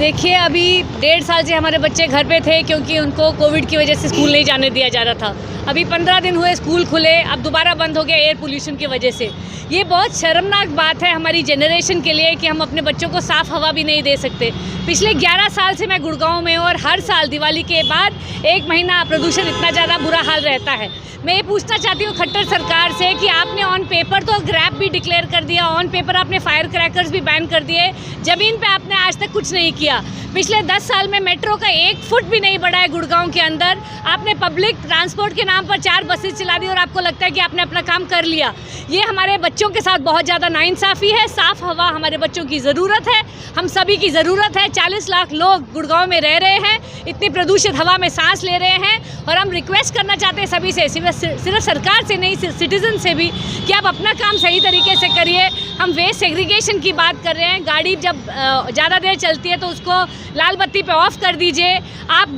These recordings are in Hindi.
देखिए, अभी 1.5 साल से हमारे बच्चे घर पे थे क्योंकि उनको कोविड की वजह से स्कूल नहीं जाने दिया जा रहा था। अभी 15 दिन हुए स्कूल खुले, अब दोबारा बंद हो गया एयर पोल्यूशन की वजह से। ये बहुत शर्मनाक बात है हमारी जनरेशन के लिए कि हम अपने बच्चों को साफ़ हवा भी नहीं दे सकते। पिछले 11 साल से मैं गुड़गांव में हूँ और हर साल दिवाली के बाद 1 महीना प्रदूषण इतना ज़्यादा बुरा हाल रहता है। मैं ये पूछना चाहती हूँ खट्टर सरकार से कि आपने ऑन पेपर तो ग्रैप भी डिक्लेयर कर दिया, ऑन पेपर आपने फायर क्रैकर्स भी बैन कर दिए, ज़मीन पे आपने आज तक कुछ नहीं किया। पिछले 10 साल में मेट्रो का 1 फुट भी नहीं बढ़ा है गुड़गांव के अंदर। आपने पब्लिक ट्रांसपोर्ट के नाम पर 4 बसेस चला दी और आपको लगता है कि आपने अपना काम कर लिया। ये हमारे बच्चों के साथ बहुत ज़्यादा नाइंसाफ़ी है। साफ़ हवा हमारे बच्चों की ज़रूरत है, हम सभी की ज़रूरत है। 40 लाख लोग गुड़गांव में रह रहे हैं, इतनी प्रदूषित हवा में सांस ले रहे हैं और हम रिक्वेस्ट करना चाहते हैं सभी से, सिर्फ सरकार से नहीं, सिटीजन से भी, कि आप अपना काम सही तरीके से करिए। हम वेस्ट सेग्रीगेशन की बात कर रहे हैं, गाड़ी जब ज़्यादा देर चलती है तो उसको लाल बत्ती पे ऑफ कर दीजिए। आप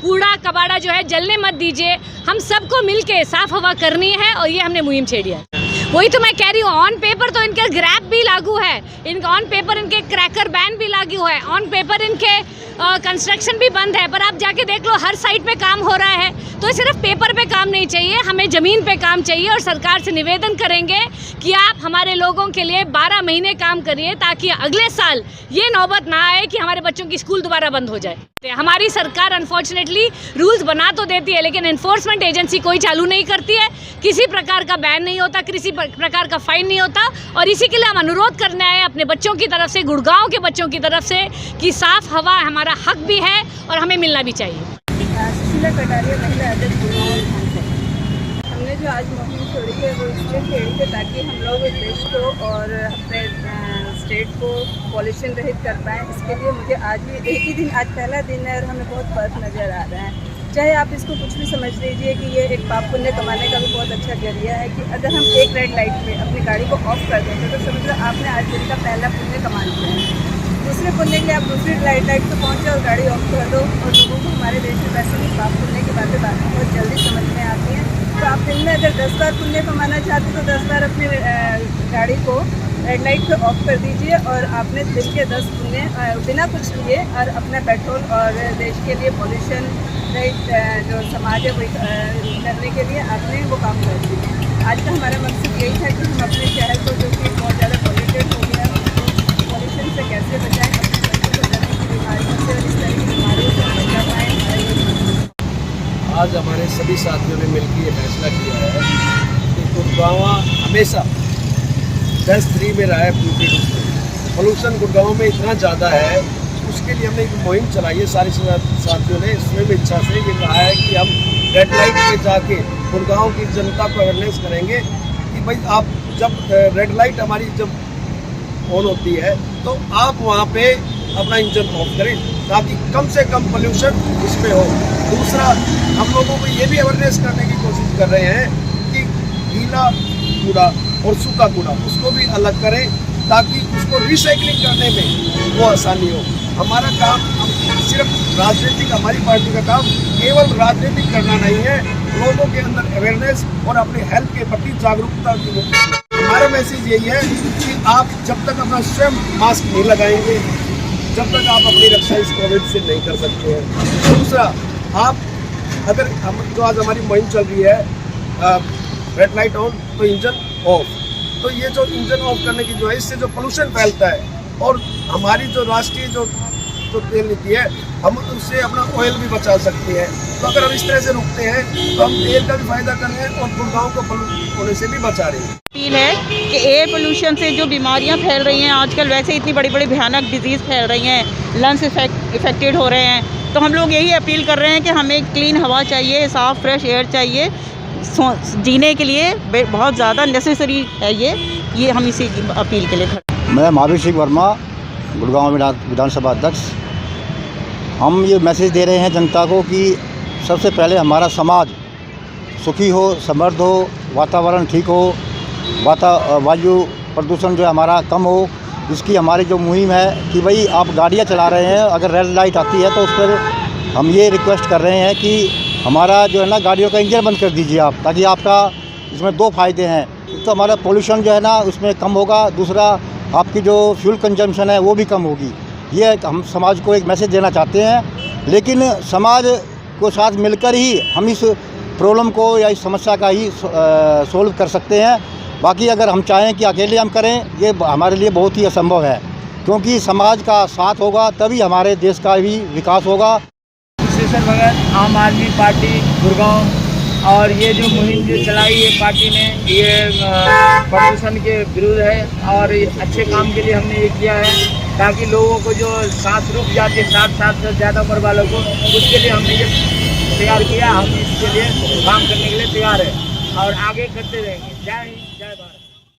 कूड़ा कबाड़ा जो है जलने मत दीजिए। हम सबको मिल के साफ़ हवा करनी है और ये हमने मुहिम छेड़ी है। वही तो मैं कह रही हूँ, ऑन पेपर तो इनका ग्रैप भी लागू है, इनका ऑन पेपर इनके क्रैकर बैन भी लागू है, ऑन पेपर इनके कंस्ट्रक्शन भी बंद है। पर आप जाके देख लो, हर साइट पे काम हो रहा है। तो सिर्फ पेपर पे काम नहीं चाहिए, हमें ज़मीन पे काम चाहिए। और सरकार से निवेदन करेंगे कि आप हमारे लोगों के लिए 12 महीने काम करिए ताकि अगले साल ये नौबत ना आए कि हमारे बच्चों की स्कूल दोबारा बंद हो जाए। हमारी सरकार अनफॉर्चुनेटली रूल्स बना तो देती है लेकिन एनफोर्समेंट एजेंसी कोई चालू नहीं करती है। किसी प्रकार का बैन नहीं होता, किसी प्रकार का फाइन नहीं होता। और इसी के लिए हम अनुरोध करने आए अपने बच्चों की तरफ से, गुड़गांव के बच्चों की तरफ से, कि साफ़ हवा हमारा हक भी है और हमें मिलना भी चाहिए। हमने जो आज मुहिम छोड़ी है वो इसलिए छेड़ी है ताकि हम लोग देश को और अपने स्टेट को पॉल्यूशन रहित कर पाएँ। इसके लिए मुझे आज भी एक ही दिन, आज पहला दिन है और हमें बहुत फ़र्क नज़र आ रहा है। चाहे आप इसको कुछ भी समझ लीजिए कि ये एक पाप पुण्य कमाने का भी बहुत अच्छा जरिया है कि अगर हम एक रेड लाइट पे अपनी गाड़ी को ऑफ कर देते तो समझ लो आपने आज दिन का पहला पुण्य कमा लिया है। दूसरे पुण्य के लिए आप दूसरी लाइट पे पहुँचे और गाड़ी ऑफ कर दो। और लोगों को हमारे देश में वैसे भी पाप पुण्य की बातें बहुत जल्दी समझ में आती हैं। तो आप दिन में अगर 10 बार पुण्य कमाना चाहते तो 10 बार अपनी गाड़ी को रेड लाइट पे ऑफ कर दीजिए और आपने दिन के 10 पुण्य बिना कुछ लिए और अपना पेट्रोल और देश के लिए पॉल्यूशन रहित जो समाज है वही करने के लिए आपने वो काम कर दिया। आज का हमारा मकसद यही था कि हम अपने शहर को, जो कि बहुत ज़्यादा पॉल्यूटेड हो गया, पॉल्यूशन से कैसे बचाएँ, अपने बच्चों को तरह की बीमारियों से और इस तरह की बीमारियों से बचा पाएँ। आज हमारे सभी साथियों ने मिलकर ये फैसला किया है कि गुड़गांव हमेशा बेस्ट 3 में रहा है पूरे रूप में। पोल्यूशन गुड़गांव में इतना ज़्यादा है, उसके लिए हमने एक मुहिम चलाई है सारे साथियों ने। इसमें भी इच्छा से ये कहा है कि हम रेड लाइट पे जाके गुड़गांव की जनता को अवेयरनेस करेंगे कि भाई आप जब रेड लाइट हमारी जब ऑन होती है तो आप वहाँ पे अपना इंजन ऑफ करें ताकि कम से कम पोल्यूशन इसमें हो। दूसरा, हम लोगों को ये भी अवेयरनेस करने की कोशिश कर रहे हैं कि गीला कूड़ा और सूखा कूड़ा उसको भी अलग करें ताकि उसको रिसाइकलिंग करने में वो आसानी हो। हमारा काम सिर्फ राजनीतिक, हमारी पार्टी का काम केवल राजनीतिक करना नहीं है, लोगों के अंदर अवेयरनेस और अपने हेल्थ के प्रति जागरूकता की। हमारा मैसेज यही है कि आप जब तक अपना स्वयं मास्क नहीं लगाएंगे, जब तक आप अपनी रक्षा इस कोविड से नहीं कर सकते हैं। दूसरा, आप अगर हम जो आज हमारी मुहिम चल रही है रेड लाइट ऑन तो इंजन ऑफ, तो ये जो इंजन ऑफ करने की जो है, इससे जो पोल्यूशन फैलता है और हमारी जो राष्ट्रीय जो तेल नीति है, हम उससे अपना ऑयल भी बचा सकते हैं। तो अगर हम इस तरह से रुकते हैं तो हम तेल का भी फायदा कर रहे हैं और गुड़गांव को पोल्यूशन होने से भी बचा रहे हैं। अपील है कि एयर पोल्यूशन से जो बीमारियां फैल रही हैं आजकल, वैसे इतनी बड़ी बड़ी भयानक डिजीज़ फैल रही हैं, लंग्स इफेक्टेड हो रहे हैं, तो हम लोग यही अपील कर रहे हैं कि हमें क्लीन हवा चाहिए, साफ़ फ्रेश एयर चाहिए जीने के लिए। बहुत ज़्यादा नेसेसरी है ये हम इसी अपील के लिए खड़े। मैं महावीर सिंह वर्मा, गुड़गांव विधानसभा अध्यक्ष। हम ये मैसेज दे रहे हैं जनता को कि सबसे पहले हमारा समाज सुखी हो, समृद्ध हो, वातावरण ठीक हो, वायु प्रदूषण जो है हमारा कम हो। इसकी हमारी जो मुहिम है कि भाई आप गाड़ियाँ चला रहे हैं, अगर रेड लाइट आती है तो उस पर हम ये रिक्वेस्ट कर रहे हैं कि हमारा जो है ना गाड़ियों का इंजन बंद कर दीजिए आप, ताकि आपका इसमें 2 फ़ायदे हैं। एक तो हमारा पोल्यूशन जो है ना उसमें कम होगा, दूसरा आपकी जो फ्यूल कंजम्पशन है वो भी कम होगी। ये हम समाज को एक मैसेज देना चाहते हैं। लेकिन समाज को साथ मिलकर ही हम इस प्रॉब्लम को या इस समस्या का ही सोल्व कर सकते हैं। बाकी अगर हम चाहें कि अकेले हम करें, ये हमारे लिए बहुत ही असंभव है, क्योंकि समाज का साथ होगा तभी हमारे देश का भी विकास होगा। शेषर भगत, आम आदमी पार्टी गुड़गांव, और ये जो मुहिम जो चलाई है पार्टी ने, ये प्रदूषण के विरुद्ध है और ये अच्छे काम के लिए हमने ये किया है, ताकि लोगों को जो सांस रुक जाती है 60 साल से ज़्यादा उम्र वालों को, उसके लिए हमने ये तैयार किया। हम इसके लिए काम करने के लिए तैयार है और आगे करते रहेंगे। जय हिंद, जय भारत।